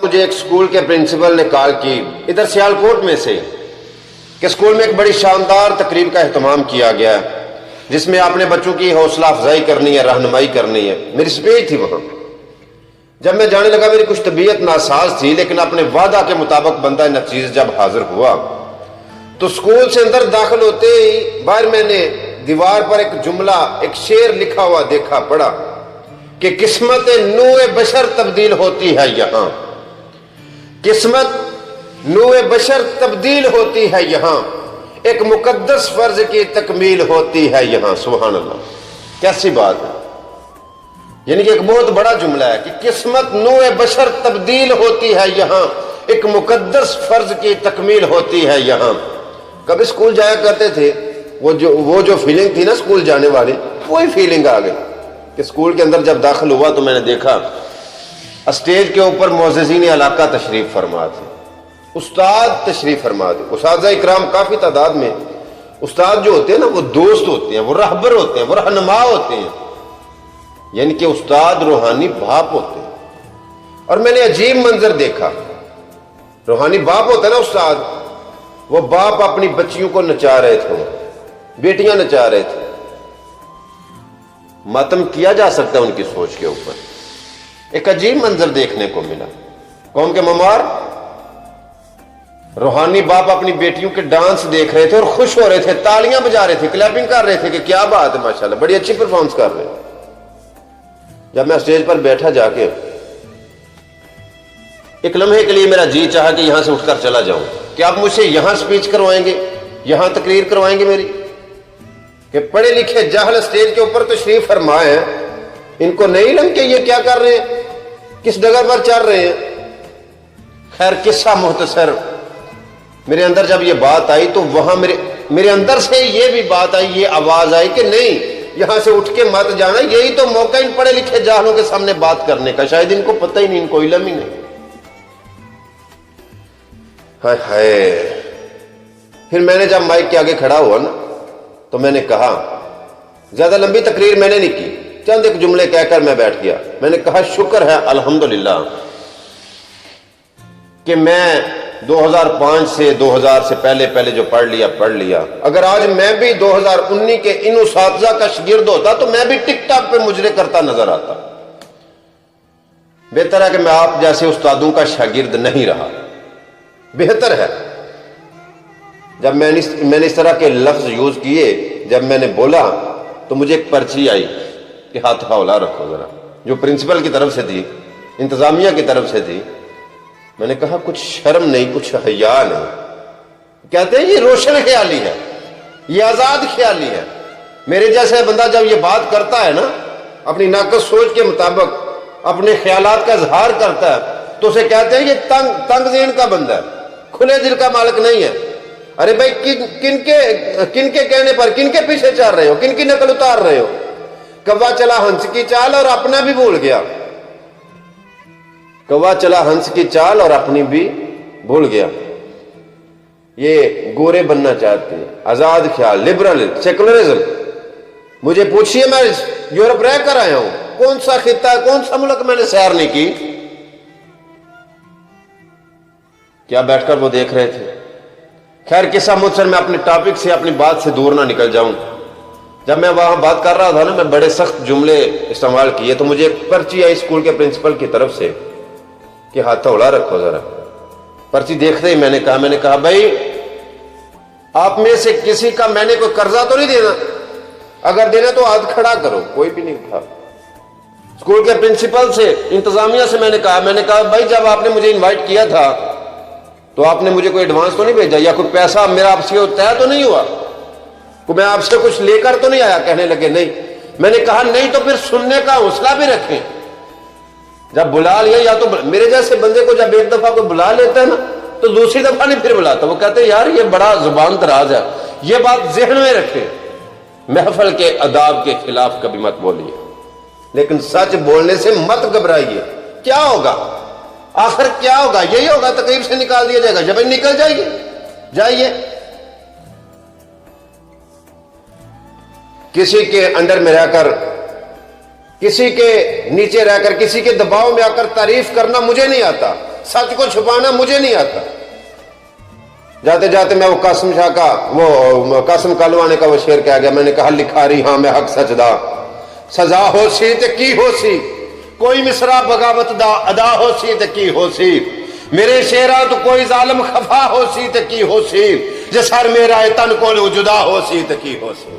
مجھے ایک اسکول کے پرنسپل نے کال کی ادھر سیالکوٹ میں سے کہ اسکول میں ایک بڑی شاندار تقریب کا اہتمام کیا گیا ہے جس میں آپ نے بچوں کی حوصلہ افزائی کرنی ہے، رہنمائی کرنی ہے۔ میری اسپیچ تھی وہاں۔ جب میں جانے لگا میری کچھ طبیعت ناساز تھی، لیکن اپنے وعدہ کے مطابق بندہ نچیز جب حاضر ہوا تو اسکول سے اندر داخل ہوتے ہی باہر میں نے دیوار پر ایک جملہ، ایک شعر لکھا ہوا دیکھا، پڑھا کہ قسمت نوع بشر تبدیل ہوتی ہے یہاں، قسمت نوع بشر تبدیل ہوتی ہے یہاں، ایک مقدس فرض کی تکمیل ہوتی ہے یہاں۔ سبحان اللہ، کیسی بات ہے! یعنی کہ ایک بہت بڑا جملہ ہے کہ قسمت نوع بشر تبدیل ہوتی ہے یہاں، ایک مقدس فرض کی تکمیل ہوتی ہے یہاں۔ کبھی اسکول جایا کرتے تھے، وہ جو فیلنگ تھی نا اسکول جانے والی، وہی فیلنگ آ گئی کہ اسکول کے اندر جب داخل ہوا تو میں نے دیکھا اسٹیج کے اوپر معززین علاقہ تشریف فرما تھے، استاد تشریف فرما تھے، اساتذہ اکرام کافی تعداد میں۔ استاد جو ہوتے ہیں نا وہ دوست ہوتے ہیں، وہ رہبر ہوتے ہیں، وہ رہنما ہوتے ہیں، یعنی کہ استاد روحانی باپ ہوتے ہیں۔ اور میں نے عجیب منظر دیکھا، روحانی باپ ہوتا ہے نا استاد، وہ باپ اپنی بچیوں کو نچا رہے تھے، بیٹیاں نچا رہے تھے۔ ماتم کیا جا سکتا ہے ان کی سوچ کے اوپر۔ ایک عجیب منظر دیکھنے کو ملا، قوم کے ممار روحانی باپ اپنی بیٹیوں کے ڈانس دیکھ رہے تھے اور خوش ہو رہے تھے، تالیاں بجا رہے تھے، کلیپنگ کر رہے تھے کہ کیا بات ہے، ماشاءاللہ بڑی اچھی پرفارمنس کر رہے ہیں۔ جب میں اسٹیج پر بیٹھا جا کے، ایک لمحے کے لیے میرا جی چاہا کہ یہاں سے اٹھ کر چلا جاؤں، کہ آپ مجھ سے یہاں سپیچ کروائیں گے، یہاں تقریر کروائیں گے میری؟ کہ پڑھے لکھے جاہل اسٹیج کے اوپر تشریف فرمائے ہیں، ان کو نہیں علم کہ یہ کیا کر رہے ہیں، کس ڈگر پر چل رہے ہیں؟ خیر قصہ مختصر، میرے اندر جب یہ بات آئی تو وہاں میرے اندر سے یہ بھی بات آئی، یہ آواز آئی کہ نہیں، یہاں سے اٹھ کے مت جانا، یہی تو موقع ان پڑھے لکھے جاہلوں کے سامنے بات کرنے کا، شاید ان کو پتہ ہی نہیں، ان کو علم ہی نہیں۔ ہائے ہائے! پھر میں نے جب مائک کے آگے کھڑا ہوا نا تو میں نے کہا، زیادہ لمبی تقریر میں نے نہیں کی، چند ایک جملے کہہ کر میں بیٹھ گیا۔ میں نے کہا شکر ہے الحمدللہ کہ میں 2005 سے 2000 سے پہلے جو پڑھ لیا، اگر آج میں بھی 2019 کے ان اساتذہ کا شاگرد ہوتا تو میں بھی ٹک ٹاک پہ مجرے کرتا نظر آتا۔ بہتر ہے کہ میں آپ جیسے استادوں کا شاگرد نہیں رہا، بہتر ہے۔ جب میں نے اس طرح کے لفظ یوز کیے، جب میں نے بولا تو مجھے ایک پرچی آئی کہ ہاتھ ہولہ رکھو ذرا، جو پرنسپل کی طرف سے تھی، انتظامیہ کی طرف سے تھی۔ میں نے کہا کچھ شرم نہیں، کچھ حیا نہیں۔ کہتے ہیں یہ روشن خیالی ہے، یہ آزاد خیالی ہے۔ میرے جیسے بندہ جب یہ بات کرتا ہے نا، اپنی ناقص سوچ کے مطابق اپنے خیالات کا اظہار کرتا ہے، تو اسے کہتے ہیں یہ تنگ ذہن کا بندہ ہے، کھلے دل کا مالک نہیں ہے۔ ارے بھائی کن کے کہنے پر، کن کے پیچھے چل رہے ہو، کن کی نقل اتار رہے ہو؟ کوا چلا ہنس کی چال اور اپنا بھی بھول گیا، کوا چلا ہنس کی چال اور اپنی بھی بھول گیا۔ یہ گورے بننا چاہتے ہیں، آزاد خیال، لبرل، سیکولرزم۔ مجھے پوچھئے، میں یورپ رہ کر آیا ہوں، کون سا خطہ ہے، کون سا ملک میں نے سیر نہیں کی؟ کیا بیٹھ کر وہ دیکھ رہے تھے؟ خیر قصہ مختصر، میں اپنے ٹاپک سے، اپنی بات سے دور نہ نکل جاؤں۔ جب میں وہاں بات کر رہا تھا نا، میں بڑے سخت جملے استعمال کیے، تو مجھے ایک پرچی آئی اسکول کے پرنسپل کی طرف سے کہ ہاتھ ہولہ رکھو ذرا۔ پرچی دیکھتے ہی میں نے کہا بھائی آپ میں سے کسی کا میں نے کوئی قرضہ تو نہیں دینا، اگر دینا تو ہاتھ کھڑا کرو۔ کوئی بھی نہیں اٹھا۔ اسکول کے پرنسپل سے، انتظامیہ سے میں نے کہا بھائی جب آپ نے مجھے انوائٹ کیا تھا تو آپ نے مجھے کوئی ایڈوانس تو نہیں بھیجا، یا کوئی پیسہ میرا آپ سے طے تو نہیں ہوا، میں آپ سے کچھ لے کر تو نہیں آیا؟ کہنے لگے نہیں۔ میں نے کہا نہیں تو پھر سننے کا حوصلہ بھی رکھیں، جب بلا لیا، یا تو میرے جیسے بندے کو جب ایک دفعہ کوئی بلا لیتا ہے نا تو دوسری دفعہ نہیں پھر بلاتا۔ وہ کہتے ہیں یار یہ بڑا زبان دراز ہے، یہ بات ذہن میں رکھیں، محفل کے آداب کے خلاف کبھی مت بولیے، لیکن سچ بولنے سے مت گھبرائیے۔ کیا ہوگا آخر، کیا ہوگا؟ یہی ہوگا، تقریب سے نکال دیا جائے گا۔ جب نکل جائیے، کسی کے انڈر میں رہ کر، کسی کے نیچے رہ کر، کسی کے دباؤ میں آ کر تعریف کرنا مجھے نہیں آتا۔ سچ کو چھپانا مجھے نہیں آتا. جاتے جاتے میں وہ قاسم شاہ کا وہ قاسم کالوانے کا وہ شعر کہہ گیا. میں نے کہا لکھا رہی ہاں میں حق سچ دا سزا ہو سی تے کی ہو سی کوئی مصرا بغاوت دا ادا ہو سی تے کی ہو سی میرے شعرا تو کوئی ظالم خفا ہو سی تے کی ہو سی جے سر میرا ہے تن کو جدا ہو سی تے کی ہو سی.